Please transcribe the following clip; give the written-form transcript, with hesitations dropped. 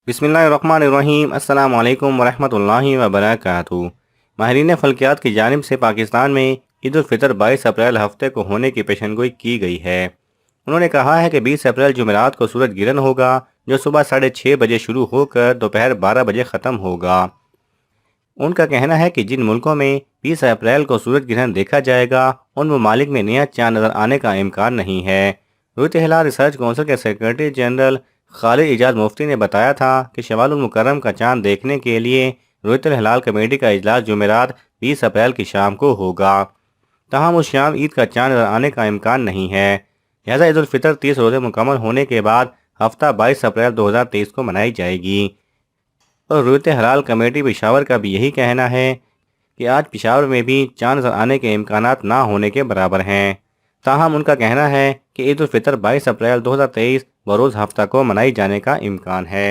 بسم اللہ الرحمن الرحیم۔ السلام علیکم ورحمۃ اللہ وبرکاتہ۔ ماہرین فلکیات کی جانب سے پاکستان میں عید الفطر 22 اپریل ہفتے کو ہونے کی پیشن گوئی کی گئی ہے۔ انہوں نے کہا ہے کہ 20 اپریل جمعرات کو سورج گرہن ہوگا جو صبح 6:30 بجے شروع ہو کر دوپہر 12 بجے ختم ہوگا۔ ان کا کہنا ہے کہ جن ملکوں میں 20 اپریل کو سورج گرہن دیکھا جائے گا ان ممالک میں نیا چاند نظر آنے کا امکان نہیں ہے۔ رویت ہلال ریسرچ کونسل کے سیکرٹری جنرل خالد اعجاز مفتی نے بتایا تھا کہ شوال المکرم کا چاند دیکھنے کے لیے رویت الہلال کمیٹی کا اجلاس جمعرات 20 اپریل کی شام کو ہوگا، تاہم اس شام عید کا چاند نظر آنے کا امکان نہیں ہے، لہذا عید الفطر 30 روزے مکمل ہونے کے بعد ہفتہ 22 اپریل 2023 کو منائی جائے گی۔ اور رویت ہلال کمیٹی پشاور کا بھی یہی کہنا ہے کہ آج پشاور میں بھی چاند نظر آنے کے امکانات نہ ہونے کے برابر ہیں، تاہم ان کا کہنا ہے کہ عید الفطر 22 اپریل 2023 بروز ہفتہ کو منائی جانے کا امکان ہے۔